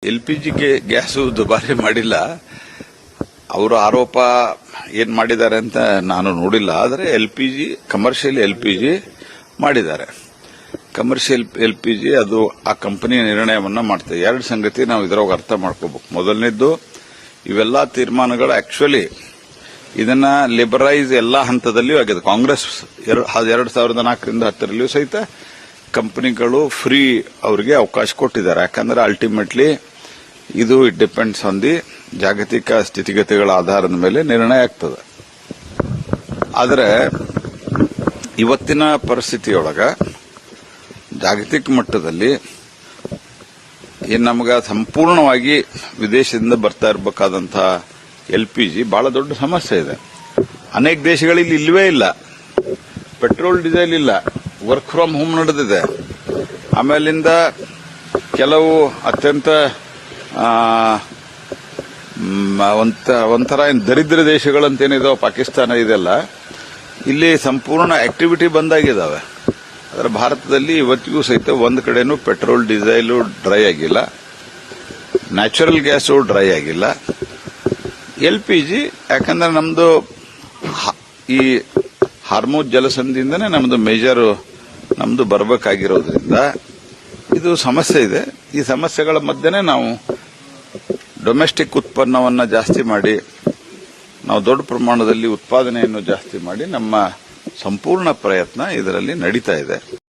ಎಲ್ಪಿಜಿಗೆ gas ದುಬಾರಿ ಮಾಡಿಲ್ಲ. ಅವರು ಆರೋಪ ಏನ್ ಮಾಡಿದ್ದಾರೆ ಅಂತ ನಾನು ನೋಡಿಲ್ಲ. ಆದರೆ ಎಲ್ಪಿಜಿ ಕಮರ್ಷಿಯಲ್ ಎಲ್ಪಿಜಿ ಮಾಡಿದ್ದಾರೆ. ಕಮರ್ಷಿಯಲ್ ಎಲ್ಪಿಜಿ ಅದು ಆ ಕಂಪನಿ ನಿರ್ಣಯವನ್ನ ಮಾಡ್ತದೆ. ಎರಡು ಸಂಗತಿ ನಾವು ಇದರೊಳಗೆ ಅರ್ಥ ಮಾಡ್ಕೋಬೇಕು. ಮೊದಲನೇದ್ದು, ಇವೆಲ್ಲ ತೀರ್ಮಾನಗಳು ಆಕ್ಚುಲಿ ಇದನ್ನ ಲಿಬರೈಸ್ ಎಲ್ಲಾ ಹಂತದಲ್ಲಿಯೂ ಆಗಿದೆ. ಕಾಂಗ್ರೆಸ್ 2004ರಿಂದ 10ರಲ್ಲಿಯೂ ಸಹಿತ ಕಂಪನಿಗಳು ಫ್ರೀ ಅವರಿಗೆ ಅವಕಾಶ ಕೊಟ್ಟಿದ್ದಾರೆ. ಯಾಕಂದ್ರೆ ಅಲ್ಟಿಮೇಟ್ಲಿ ಇದು ಇಟ್ ಡಿಪೆಂಡ್ಸ್ ಆನ್ ದಿ ಜಾಗತಿಕ ಸ್ಥಿತಿಗತಿಗಳ ಆಧಾರದ ಮೇಲೆ ನಿರ್ಣಯ ಆಗ್ತದೆ. ಆದರೆ ಇವತ್ತಿನ ಪರಿಸ್ಥಿತಿಯೊಳಗ ಜಾಗತಿಕ ಮಟ್ಟದಲ್ಲಿ ನಮಗೆ ಸಂಪೂರ್ಣವಾಗಿ ವಿದೇಶದಿಂದ ಬರ್ತಾ ಇರಬೇಕಾದಂತಹ ಎಲ್ಪಿಜಿ ಬಹಳ ದೊಡ್ಡ ಸಮಸ್ಯೆ ಇದೆ. ಅನೇಕ ದೇಶಗಳಲ್ಲಿ ಇಲ್ಲವೇ ಇಲ್ಲ, ಪೆಟ್ರೋಲ್ ಡೀಸೆಲ್ ಇಲ್ಲ, ವರ್ಕ್ ಫ್ರಮ್ ಹೋಮ್ ನಡೆದಿದೆ. ಆಮೇಲಿಂದ ಕೆಲವು ಅತ್ಯಂತ ಒಂಥರ ದರಿದ್ರ ದೇಶಗಳಂತೇನಿದಾವೆ, ಪಾಕಿಸ್ತಾನ ಇದೆಲ್ಲ, ಇಲ್ಲಿ ಸಂಪೂರ್ಣ ಆಕ್ಟಿವಿಟಿ ಬಂದಾಗಿದ್ದಾವೆ. ಆದರೆ ಭಾರತದಲ್ಲಿ ಇವತ್ತಿಗೂ ಸಹಿತ ಒಂದು ಕಡೆನೂ ಪೆಟ್ರೋಲ್ ಡೀಸೆಲ್ ಡ್ರೈ ಆಗಿಲ್ಲ, ನ್ಯಾಚುರಲ್ ಗ್ಯಾಸು ಡ್ರೈ ಆಗಿಲ್ಲ. ಎಲ್ಪಿಜಿ ಯಾಕಂದ್ರೆ ನಮ್ದು ಈ ಹಾರ್ಮುಜ್ ಜಲಸಂಧಿಯಿಂದನೇ ನಮ್ದು ಬರಬೇಕಾಗಿರೋದ್ರಿಂದ ಇದು ಸಮಸ್ಯೆ ಇದೆ. ಈ ಸಮಸ್ಯೆಗಳ ಮಧ್ಯೆನೇ ನಾವು ಡೊಮೆಸ್ಟಿಕ್ ಉತ್ಪನ್ನವನ್ನು ಜಾಸ್ತಿ ಮಾಡಿ, ನಾವು ದೊಡ್ಡ ಪ್ರಮಾಣದಲ್ಲಿ ಉತ್ಪಾದನೆಯನ್ನು ಜಾಸ್ತಿ ಮಾಡಿ, ನಮ್ಮ ಸಂಪೂರ್ಣ ಪ್ರಯತ್ನ ಇದರಲ್ಲಿ ನಡೀತಾ ಇದೆ.